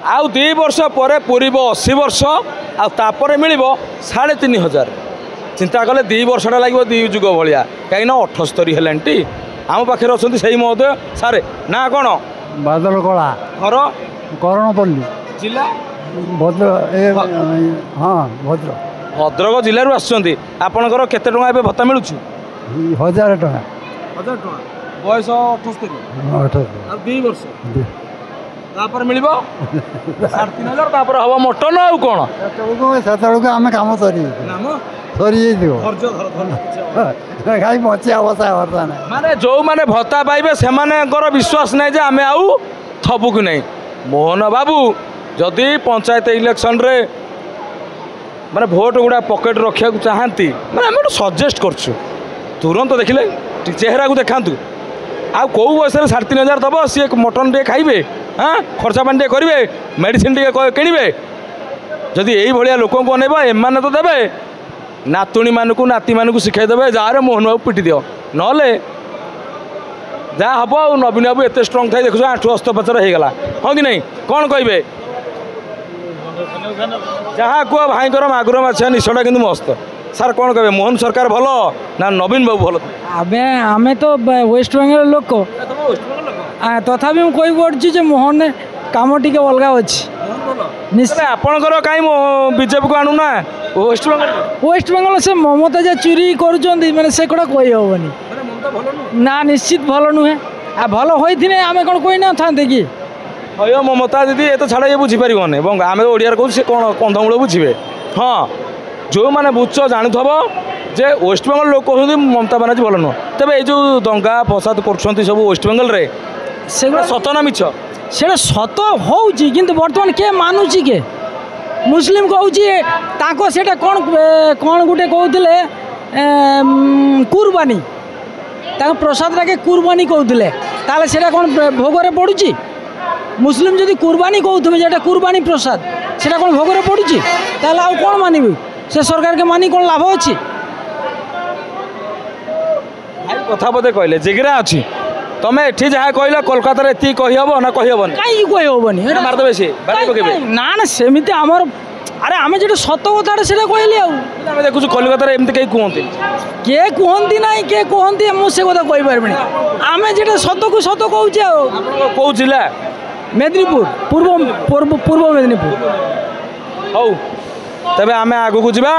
आउ 2 वर्ष पर पूरब 80 वर्ष आपर मिल 3500 चिंता कले 2 वर्षटा लगे 2 जुग भाया कहीं 78 है आम पाखे अच्छा से महोदय सारे ना कौन बादल कला घर करणपल्ली जिला भद्रक हाँ भद्रक भद्रक जिलूर आसपणकर केते टଙ୍କା ଏବେ भत्ता मिलूँ 1000 टଙ୍କା 1000 टଙ୍କା बयस 78 2 वर्ष तापर मिल 3500 तापर हम मटन आउ कौन से आम कम सरी खाई बचे अवस्था बर्तमान माने जो माने भत्ता पाइबे से विश्वास नहीं आम आउ थबु कि नहीं मोहन बाबू जदि पंचायत इलेक्शन रे माने भोट गुड़ा पकेट रखा चाहती माने आम सजेस्ट करछु तुरंत देखिले चेहरा को देखातु आ कौ बयस 3500 दब सी मटन टे खाइबे हाँ खर्चा पानी करेंगे मेडिसिन टे किणवे जदि यही भाया लोक अनेब एम तो देवे नातुणी मानक नाती मानक शिखाईदेवे जार मोहन बाबू पिटी दियो नले जहाँ हम आ नवीन बाबू एत स्ट्रंग थी देखुच आंठू अस्त्रोपचार हो गला हाँ कि नहीं कौन कहे जहाँ कह भाई मागुर माछा निशा कि मस्त सार कौन कहे मोहन सरकार भल ना नवीन बाबू भल आमे तो वेस्ट बेंगल लोक तथा मुझे कही पड़े मोहन कम टी अलग अच्छी निश्चय आपणकर कहीं बीजेपी को आणुना वेस्ट बेंगल से ममता जो चोरी कर से कड़ा कही हेनी ना निश्चित भल नुहे आ भल होते आम कौन कही ना था कि भय ममता दीदी ये तो छाड़ा ये बुझीपार आम ओडिया कौन से कौन कंधमूल बुझे हाँ जो मैंने बुझ जानूब जे वेस्ट बेंगल लोक कहते ममता बानार्जी भल नुह तेज ये जो दंगा फसाद कर सब वेस्ट बेंगल रे सेगुड़ा सत ना मिछ से सत हो बर्तमान किए मानुची के मुस्लिम कहूँ से कौन कौन गोटे कहते कुर्बानी प्रसाद टाके कुर्बानी कहते ताले से कौन भोगरे पड़ुची मुस्लिम जदि कुर्बानी कहते जेटा कुर्बानी प्रसाद से कौन भोगरे पड़ुची ताले आउ कौन मानबी से सरकार के मानी कौन लाभ अच्छी कथा बोधे कहले जिगरा अच्छी तमें एठी जहाँ कहल कोलकाता ये कहीहब ना कहीहबन कहीं कहीहबनी मारदेवे सी ना ना सेमती आमर अरे आम जो सत कथा से कहली आम देखु कलिकतार एमती कहीं कहते किए कहती ना किए कहती मुझे कथा कहीपरि आम जो सत को सत कहूँ कौ जिला मेदिनीपुर पूर्व पूर्व पूर्व मेदिनीपुर हौ तेरे आम आगू जा।